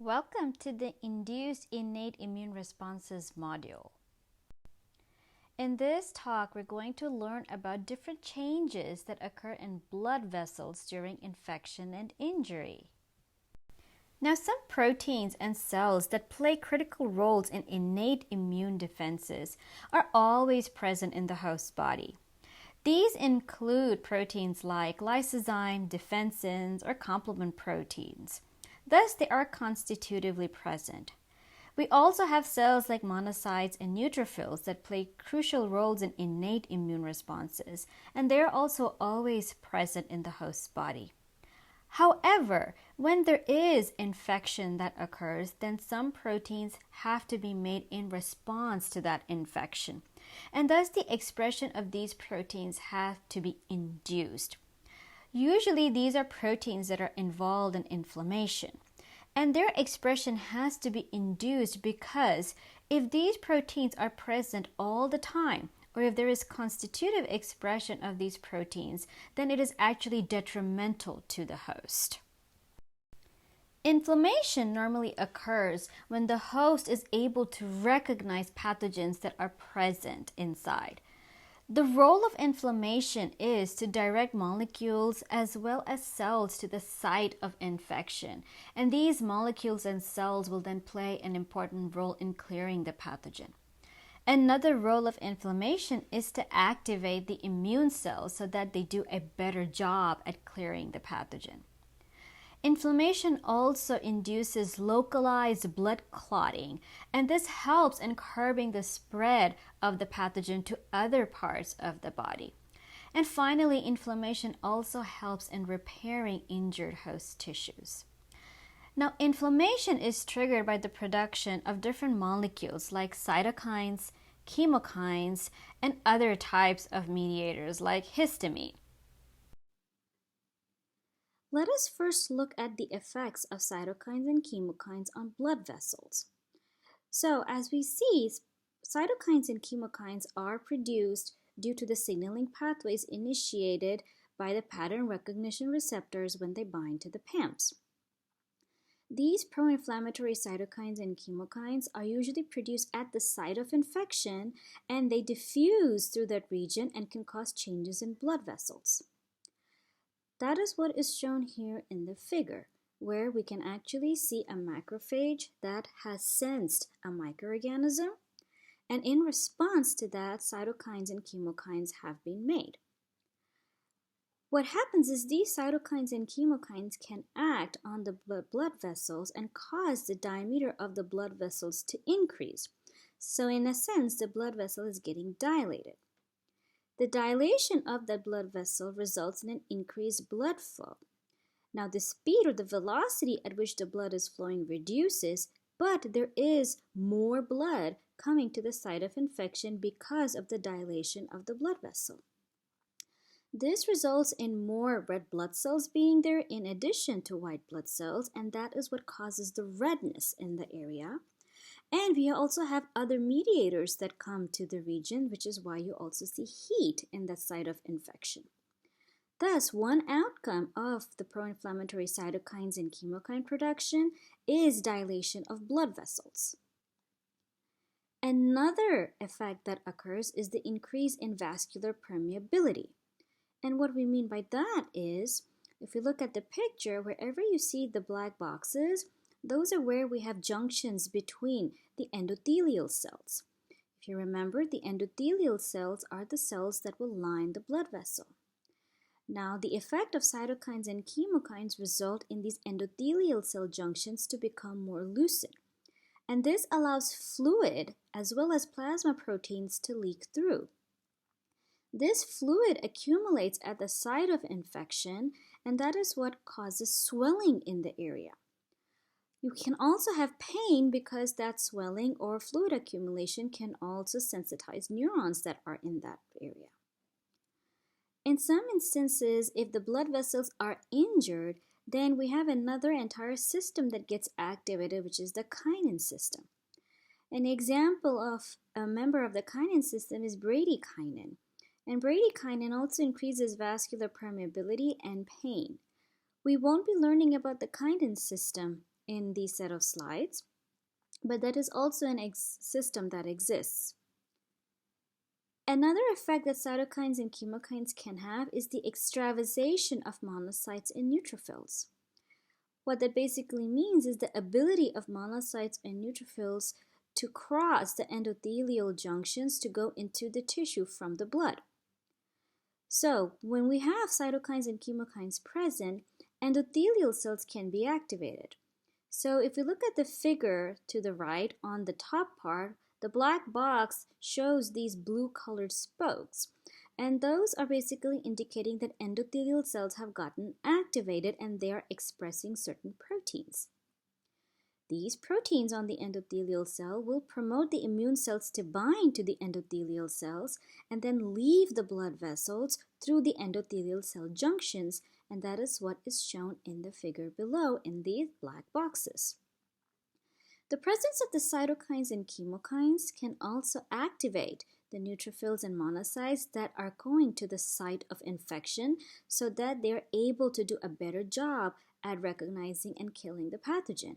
Welcome to the Induced Innate Immune Responses module. In this talk, we're going to learn about different changes that occur in blood vessels during infection and injury. Now, some proteins and cells that play critical roles in innate immune defenses are always present in the host body. These include proteins like lysozyme, defensins, or complement proteins. Thus, they are constitutively present. We also have cells like monocytes and neutrophils that play crucial roles in innate immune responses, and they are also always present in the host body. However, when there is infection that occurs, then some proteins have to be made in response to that infection, and thus the expression of these proteins have to be induced. Usually, these are proteins that are involved in inflammation, and their expression has to be induced because if these proteins are present all the time, or if there is constitutive expression of these proteins, then it is actually detrimental to the host. Inflammation normally occurs when the host is able to recognize pathogens that are present inside. The role of inflammation is to direct molecules as well as cells to the site of infection, and these molecules and cells will then play an important role in clearing the pathogen. Another role of inflammation is to activate the immune cells so that they do a better job at clearing the pathogen. Inflammation also induces localized blood clotting, and this helps in curbing the spread of the pathogen to other parts of the body. And finally, inflammation also helps in repairing injured host tissues. Now, inflammation is triggered by the production of different molecules like cytokines, chemokines, and other types of mediators like histamine. Let us first look at the effects of cytokines and chemokines on blood vessels. So, as we see, cytokines and chemokines are produced due to the signaling pathways initiated by the pattern recognition receptors when they bind to the PAMPs. These pro-inflammatory cytokines and chemokines are usually produced at the site of infection, and they diffuse through that region and can cause changes in blood vessels. That is what is shown here in the figure, where we can actually see a macrophage that has sensed a microorganism, and in response to that, cytokines and chemokines have been made. What happens is these cytokines and chemokines can act on the blood vessels and cause the diameter of the blood vessels to increase. So in a sense, the blood vessel is getting dilated. The dilation of the blood vessel results in an increased blood flow. Now, the speed or the velocity at which the blood is flowing reduces, but there is more blood coming to the site of infection because of the dilation of the blood vessel. This results in more red blood cells being there in addition to white blood cells, and that is what causes the redness in the area. And we also have other mediators that come to the region, which is why you also see heat in that site of infection. Thus, one outcome of the pro-inflammatory cytokines and chemokine production is dilation of blood vessels. Another effect that occurs is the increase in vascular permeability. And what we mean by that is, if you look at the picture, wherever you see the black boxes, those are where we have junctions between the endothelial cells. If you remember, the endothelial cells are the cells that will line the blood vessel. Now, the effect of cytokines and chemokines result in these endothelial cell junctions to become more lucid. And this allows fluid as well as plasma proteins to leak through. This fluid accumulates at the site of infection, and that is what causes swelling in the area. You can also have pain because that swelling or fluid accumulation can also sensitize neurons that are in that area. In some instances, if the blood vessels are injured, then we have another entire system that gets activated, which is the kinin system. An example of a member of the kinin system is bradykinin. And bradykinin also increases vascular permeability and pain. We won't be learning about the kinin system in the set of slides, but that is also an system that exists. Another effect that cytokines and chemokines can have is the extravasation of monocytes in neutrophils. What that basically means is the ability of monocytes and neutrophils to cross the endothelial junctions to go into the tissue from the blood. So, when we have cytokines and chemokines present, endothelial cells can be activated. So, if we look at the figure to the right on the top part, the black box shows these blue-colored spokes. And those are basically indicating that endothelial cells have gotten activated and they are expressing certain proteins. These proteins on the endothelial cell will promote the immune cells to bind to the endothelial cells and then leave the blood vessels through the endothelial cell junctions, and that is what is shown in the figure below in these black boxes. The presence of the cytokines and chemokines can also activate the neutrophils and monocytes that are going to the site of infection so that they're able to do a better job at recognizing and killing the pathogen.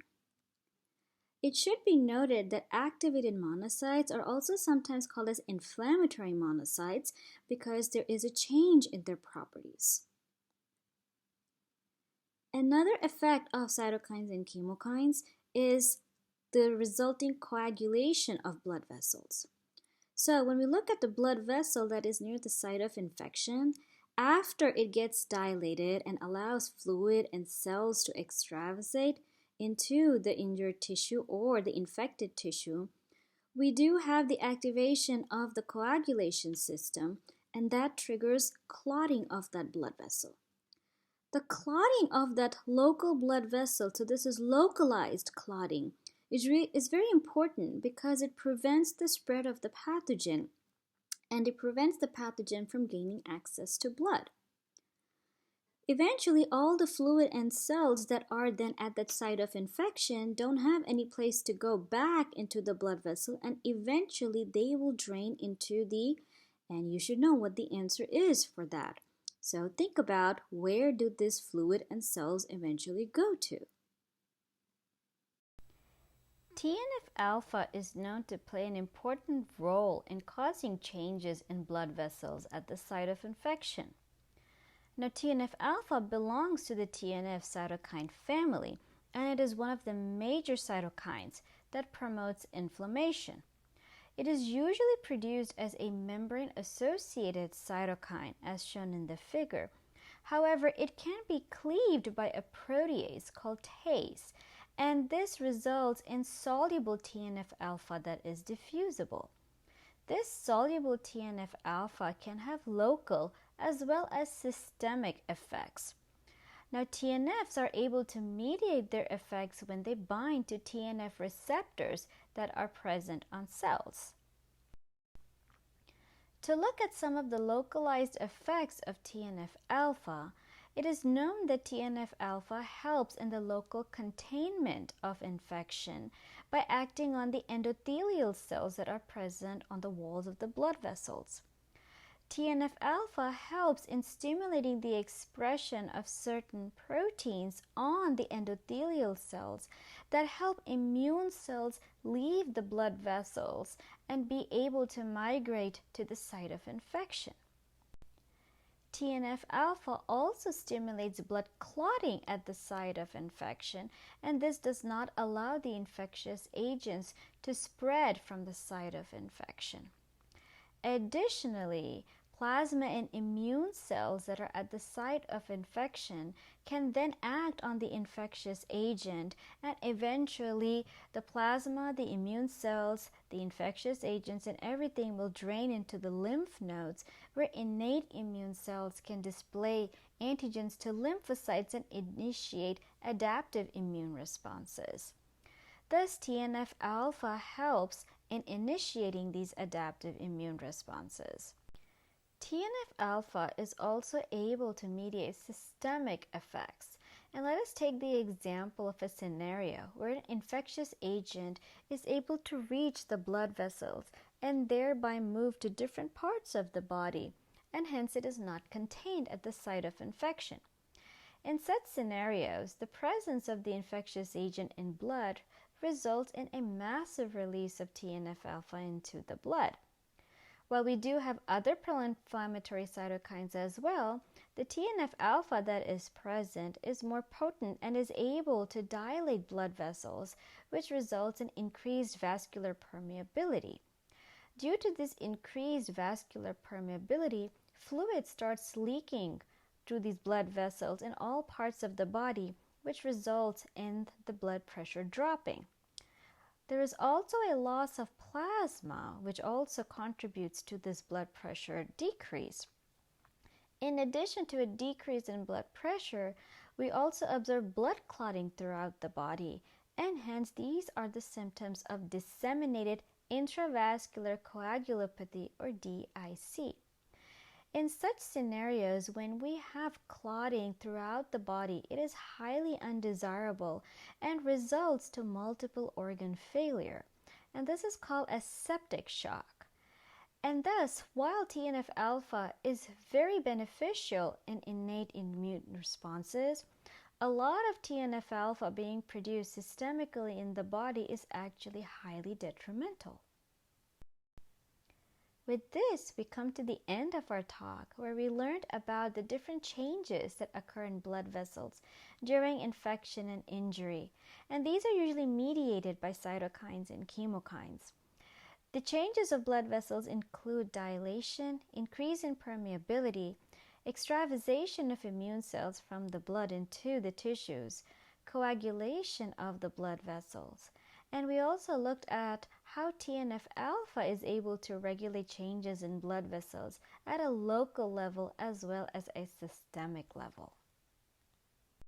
It should be noted that activated monocytes are also sometimes called as inflammatory monocytes because there is a change in their properties. Another effect of cytokines and chemokines is the resulting coagulation of blood vessels. So when we look at the blood vessel that is near the site of infection, after it gets dilated and allows fluid and cells to extravasate into the injured tissue or the infected tissue, we do have the activation of the coagulation system, and that triggers clotting of that blood vessel. The clotting of that local blood vessel, so this is localized clotting, is very important because it prevents the spread of the pathogen and it prevents the pathogen from gaining access to blood. Eventually, all the fluid and cells that are then at that site of infection don't have any place to go back into the blood vessel, and eventually they will drain into and you should know what the answer is for that. So think about, where do this fluid and cells eventually go to? TNF-alpha is known to play an important role in causing changes in blood vessels at the site of infection. Now, TNF-alpha belongs to the TNF cytokine family, and it is one of the major cytokines that promotes inflammation. It is usually produced as a membrane-associated cytokine, as shown in the figure. However, it can be cleaved by a protease called TASE, and this results in soluble TNF-alpha that is diffusible. This soluble TNF-alpha can have local as well as systemic effects. Now, TNFs are able to mediate their effects when they bind to TNF receptors that are present on cells. To look at some of the localized effects of TNF-alpha, it is known that TNF-alpha helps in the local containment of infection by acting on the endothelial cells that are present on the walls of the blood vessels. TNF-alpha helps in stimulating the expression of certain proteins on the endothelial cells that help immune cells leave the blood vessels and be able to migrate to the site of infection. TNF-alpha also stimulates blood clotting at the site of infection, and this does not allow the infectious agents to spread from the site of infection. Additionally, plasma and immune cells that are at the site of infection can then act on the infectious agent, and eventually the plasma, the immune cells, the infectious agents, and everything will drain into the lymph nodes, where innate immune cells can display antigens to lymphocytes and initiate adaptive immune responses. Thus, TNF-alpha helps in initiating these adaptive immune responses. TNF-alpha is also able to mediate systemic effects. And let us take the example of a scenario where an infectious agent is able to reach the blood vessels and thereby move to different parts of the body, and hence it is not contained at the site of infection. In such scenarios, the presence of the infectious agent in blood results in a massive release of TNF-alpha into the blood. While we do have other pro-inflammatory cytokines as well, the TNF-alpha that is present is more potent and is able to dilate blood vessels, which results in increased vascular permeability. Due to this increased vascular permeability, fluid starts leaking through these blood vessels in all parts of the body, which results in the blood pressure dropping. There is also a loss of plasma, which also contributes to this blood pressure decrease. In addition to a decrease in blood pressure, we also observe blood clotting throughout the body, and hence these are the symptoms of disseminated intravascular coagulopathy, or DIC. In such scenarios, when we have clotting throughout the body, it is highly undesirable and results to multiple organ failure. And this is called a septic shock. And thus, while TNF-alpha is very beneficial in innate immune responses, a lot of TNF-alpha being produced systemically in the body is actually highly detrimental. With this, we come to the end of our talk, where we learned about the different changes that occur in blood vessels during infection and injury, and these are usually mediated by cytokines and chemokines. The changes of blood vessels include dilation, increase in permeability, extravasation of immune cells from the blood into the tissues, coagulation of the blood vessels, and we also looked at how TNF-alpha is able to regulate changes in blood vessels at a local level as well as a systemic level.